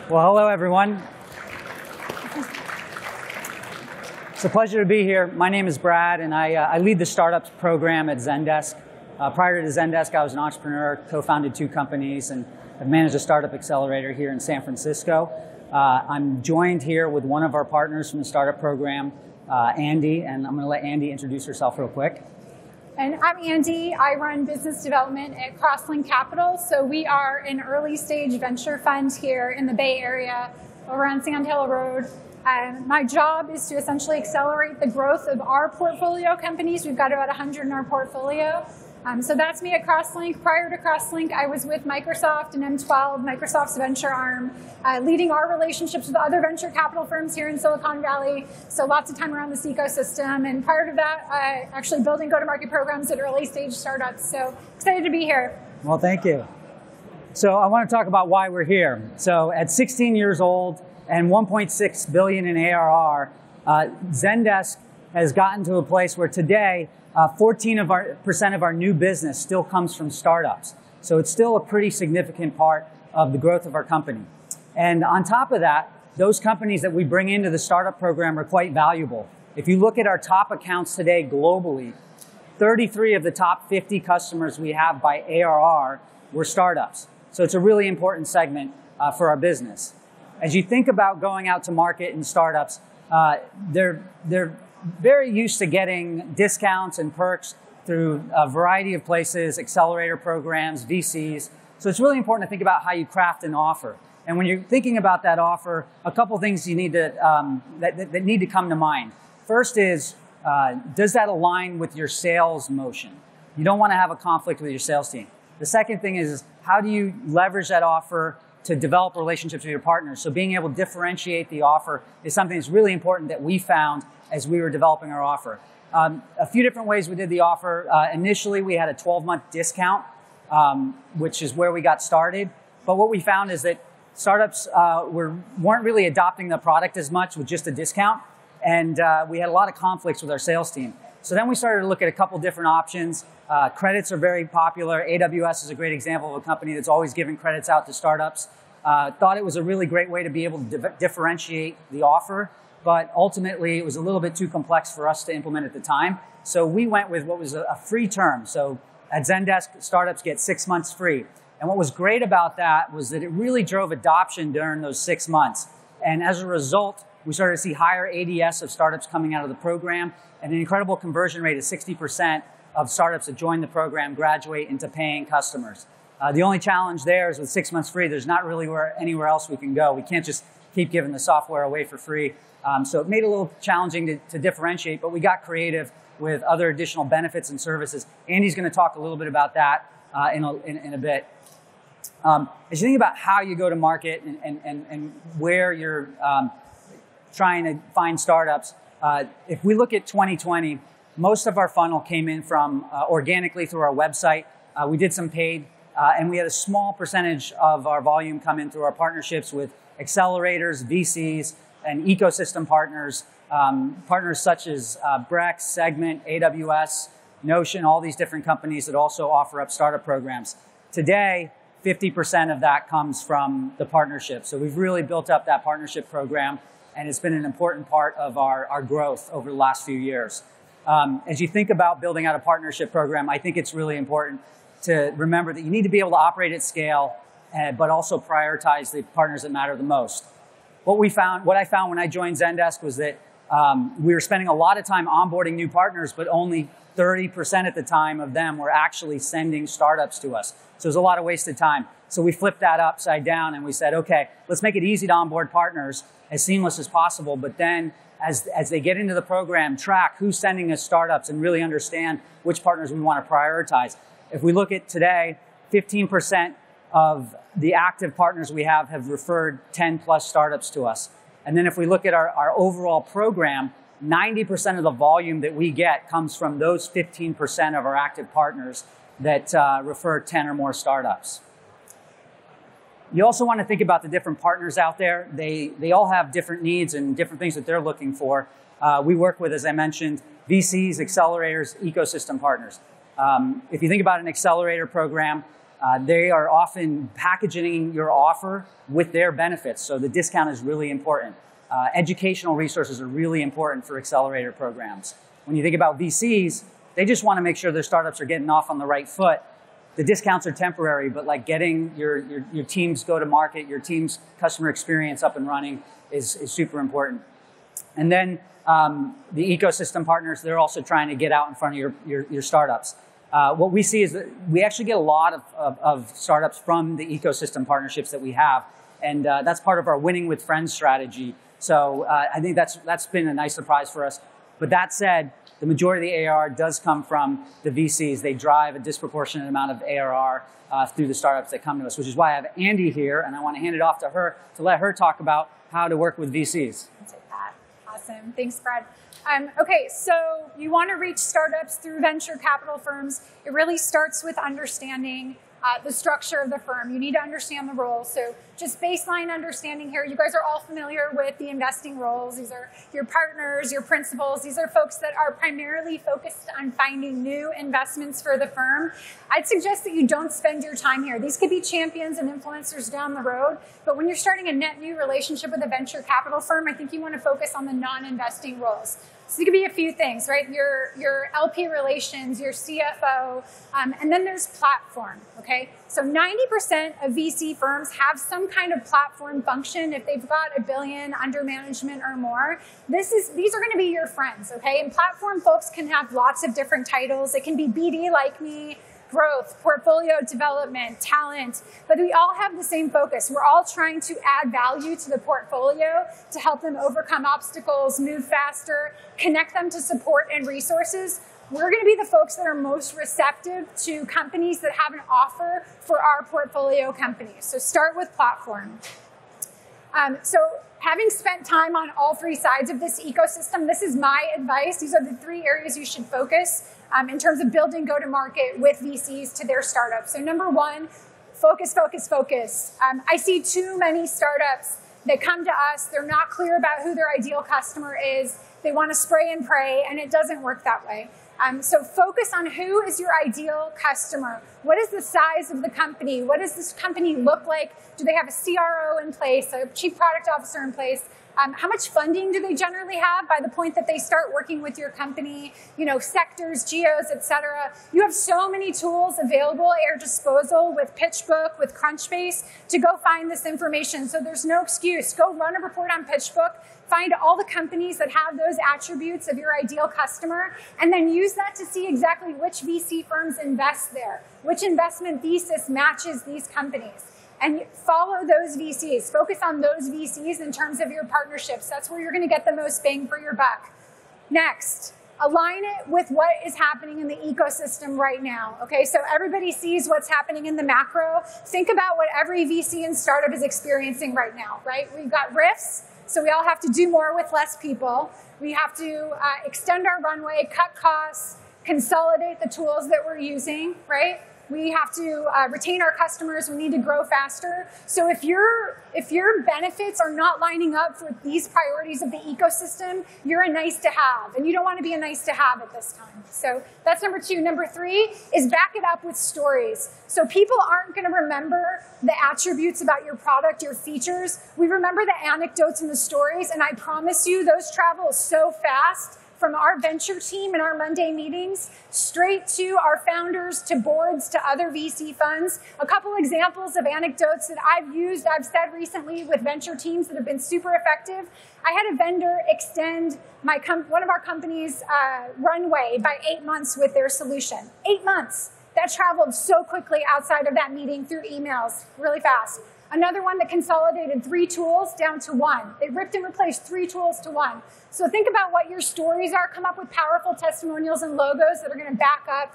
Well, hello, everyone. It's a pleasure to be here. My name is Brad, and I lead the startups program at Zendesk. Prior to Zendesk, I was an entrepreneur, co-founded 2 companies, and have managed a startup accelerator here in San Francisco. I'm joined here with one of our partners from the startup program, Andy, and I'm going to let Andy introduce herself real quick. And I'm Andy. I run business development at Crosslink Capital. So we are an early stage venture fund here in the Bay Area over on Sand Hill Road. My job is to essentially accelerate the growth of our portfolio companies. We've got about 100 in our portfolio. So that's me at Crosslink. Prior to Crosslink, I was with Microsoft and M12, Microsoft's venture arm, leading our relationships with other venture capital firms here in Silicon Valley. So lots of time around this ecosystem. And prior to that, actually building go-to-market programs at early stage startups. So excited to be here. Well, thank you. So I want to talk about why we're here. So at 16 years old and 1.6 billion in ARR, Zendesk has gotten to a place where today 14% of our new business still comes from startups. So it's still a pretty significant part of the growth of our company. And on top of that, those companies that we bring into the startup program are quite valuable. If you look at our top accounts today globally, 33 of the top 50 customers we have by ARR were startups. So it's a really important segment for our business. As you think about going out to market in startups, they're very used to getting discounts and perks through a variety of places, accelerator programs, VCs. So it's really important to think about how you craft an offer. And when you're thinking about that offer, a couple things you need to that need to come to mind. First is, does that align with your sales motion? You don't want to have a conflict with your sales team. The second thing is, how do you leverage that offer to develop relationships with your partners? So being able to differentiate the offer is something that's really important that we found as we were developing our offer. A few different ways we did the offer. Initially, we had a 12-month discount, which is where we got started. But what we found is that startups weren't really adopting the product as much with just a discount. And we had a lot of conflicts with our sales team. So then we started to look at a couple different options. Credits are very popular. AWS is a great example of a company that's always giving credits out to startups. Thought it was a really great way to be able to differentiate the offer. But ultimately, it was a little bit too complex for us to implement at the time. So we went with what was a free term. So at Zendesk, startups get 6 months free. And what was great about that was that it really drove adoption during those 6 months. And as a result, we started to see higher ADS of startups coming out of the program and an incredible conversion rate of 60% of startups that join the program graduate into paying customers. The only challenge there is with 6 months free, there's not really anywhere else we can go. We can't just keep giving the software away for free. So it made it a little challenging to differentiate, but we got creative with other additional benefits and services. Andy's going to talk a little bit about that in a bit. As you think about how you go to market and where you're trying to find startups, if we look at 2020, most of our funnel came in from organically through our website. We did some paid, and we had a small percentage of our volume come in through our partnerships with accelerators, VCs, and ecosystem partners, partners such as Brex, Segment, AWS, Notion, all these different companies that also offer up startup programs. Today, 50% of that comes from the partnership. So we've really built up that partnership program, and it's been an important part of our growth over the last few years. As you think about building out a partnership program, I think it's really important to remember that you need to be able to operate at scale, but also prioritize the partners that matter the most. What I found when I joined Zendesk was that we were spending a lot of time onboarding new partners, but only 30% at the time of them were actually sending startups to us. So there's a lot of wasted time. So we flipped that upside down and we said, okay, let's make it easy to onboard partners as seamless as possible. But then as they get into the program, track who's sending us startups and really understand which partners we want to prioritize. If we look at today, 15% of the active partners we have referred 10 plus startups to us. And then if we look at our overall program, 90% of the volume that we get comes from those 15% of our active partners that refer 10 or more startups. You also want to think about the different partners out there. They all have different needs and different things that they're looking for. We work with, as I mentioned, VCs, accelerators, ecosystem partners. If you think about an accelerator program, They are often packaging your offer with their benefits, so the discount is really important. Educational resources are really important for accelerator programs. When you think about VCs, they just want to make sure their startups are getting off on the right foot. The discounts are temporary, but like getting your team's go-to-market, your team's customer experience up and running is super important. And then the ecosystem partners, they're also trying to get out in front of your startups. What we see is that we actually get a lot of startups from the ecosystem partnerships that we have. And that's part of our winning with friends strategy. So I think that's been a nice surprise for us. But that said, the majority of the ARR does come from the VCs. They drive a disproportionate amount of ARR through the startups that come to us, which is why I have Andy here, and I want to hand it off to her to let her talk about how to work with VCs. I'll take that. Awesome. Thanks, Brad. Okay, so you want to reach startups through venture capital firms. It really starts with understanding the structure of the firm. You need to understand the roles. So just baseline understanding here. You guys are all familiar with the investing roles. These are your partners, your principals. These are folks that are primarily focused on finding new investments for the firm. I'd suggest that you don't spend your time here. These could be champions and influencers down the road, but when you're starting a net new relationship with a venture capital firm, I think you want to focus on the non-investing roles. So it could be a few things, right? Your LP relations, your CFO, and then there's platform, okay? So 90% of VC firms have some kind of platform function. If they've got $1 billion under management or more, these are going to be your friends, okay? And platform folks can have lots of different titles. It can be BD like me, growth, portfolio development, talent, but we all have the same focus. We're all trying to add value to the portfolio to help them overcome obstacles, move faster, connect them to support and resources. We're going to be the folks that are most receptive to companies that have an offer for our portfolio companies. So start with platform. So having spent time on all three sides of this ecosystem, this is my advice. These are the 3 areas you should focus in terms of building go-to-market with VCs to their startups. So number 1, focus, focus, focus. I see too many startups that come to us. They're not clear about who their ideal customer is. They want to spray and pray, and it doesn't work that way. So focus on who is your ideal customer. What is the size of the company? What does this company look like? Do they have a CRO in place, a chief product officer in place? How much funding do they generally have by the point that they start working with your company? You know, sectors, geos, et cetera. You have so many tools available at your disposal with PitchBook, with Crunchbase to go find this information. So there's no excuse. Go run a report on PitchBook. Find all the companies that have those attributes of your ideal customer, and then use that to see exactly which VC firms invest there, which investment thesis matches these companies. And follow those VCs. Focus on those VCs in terms of your partnerships. That's where you're going to get the most bang for your buck. Next, align it with what is happening in the ecosystem right now. Okay, so everybody sees what's happening in the macro. Think about what every VC and startup is experiencing right now, right? We've got rifts. So we all have to do more with less people. We have to extend our runway, cut costs, consolidate the tools that we're using, right? We have to retain our customers. We need to grow faster. So if your benefits are not lining up for these priorities of the ecosystem, you're a nice to have, and you don't want to be a nice to have at this time. So that's number 2. Number 3 is back it up with stories. So people aren't going to remember the attributes about your product, your features. We remember the anecdotes and the stories, and I promise you those travel so fast from our venture team in our Monday meetings, straight to our founders, to boards, to other VC funds. A couple examples of anecdotes that I've said recently with venture teams that have been super effective. I had a vendor extend one of our company's runway by 8 months with their solution. 8 months. That traveled so quickly outside of that meeting through emails, really fast. Another one that consolidated 3 tools down to 1. They ripped and replaced 3 tools to 1. So think about what your stories are. Come up with powerful testimonials and logos that are going to back up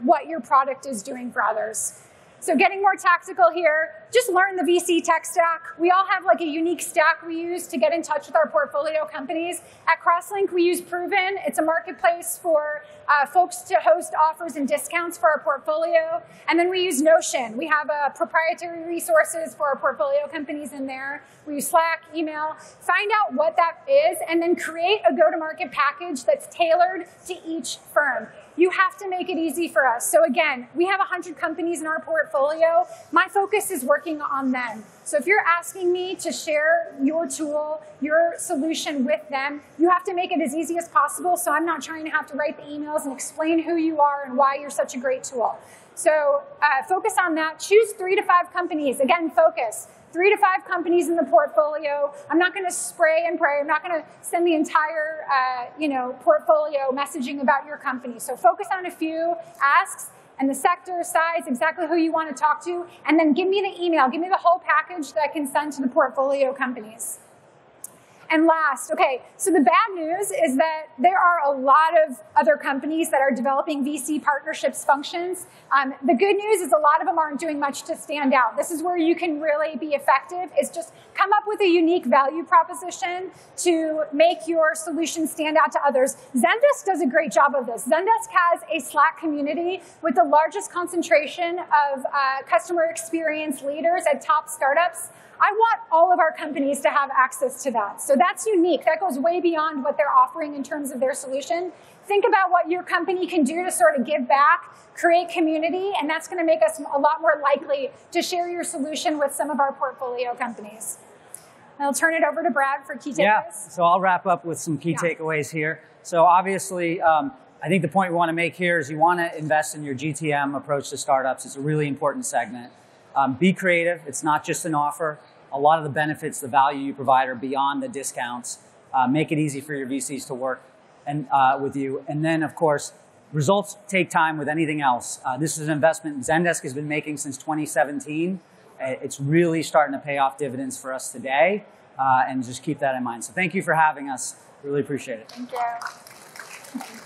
what your product is doing for others. So getting more tactical here, just learn the VC tech stack. We all have like a unique stack we use to get in touch with our portfolio companies. At Crosslink, we use Proven. It's a marketplace for folks to host offers and discounts for our portfolio. And then we use Notion. We have proprietary resources for our portfolio companies in there. We use Slack, email. Find out what that is, and then create a go-to-market package that's tailored to each firm. you have to make it easy for us. So again, we have 100 companies in our portfolio. My focus is working on them. So if you're asking me to share your tool, your solution with them, you have to make it as easy as possible so I'm not trying to have to write the emails and explain who you are and why you're such a great tool. So focus on that. Choose 3 to 5 companies. Again, focus. 3 to 5 companies in the portfolio. I'm not going to spray and pray. I'm not going to send the entire portfolio messaging about your company. So focus on a few asks and the sector, size, exactly who you want to talk to, and then give me the email. Give me the whole package that I can send to the portfolio companies. And last, okay, so the bad news is that there are a lot of other companies that are developing VC partnerships functions. The good news is a lot of them aren't doing much to stand out. This is where you can really be effective, is just come up with a unique value proposition to make your solution stand out to others. Zendesk does a great job of this. Zendesk has a Slack community with the largest concentration of customer experience leaders at top startups. I want all of our companies to have access to that. So that's unique. That goes way beyond what they're offering in terms of their solution. Think about what your company can do to sort of give back, create community, and that's going to make us a lot more likely to share your solution with some of our portfolio companies. And I'll turn it over to Brad for key takeaways. Yeah, so I'll wrap up with some key takeaways here. So obviously, I think the point we want to make here is you want to invest in your GTM approach to startups. It's a really important segment. Be creative. It's not just an offer. A lot of the benefits, the value you provide are beyond the discounts. Make it easy for your VCs to work with you. And then, of course, results take time with anything else. This is an investment Zendesk has been making since 2017. It's really starting to pay off dividends for us today. And just keep that in mind. So thank you for having us. Really appreciate it. Thank you.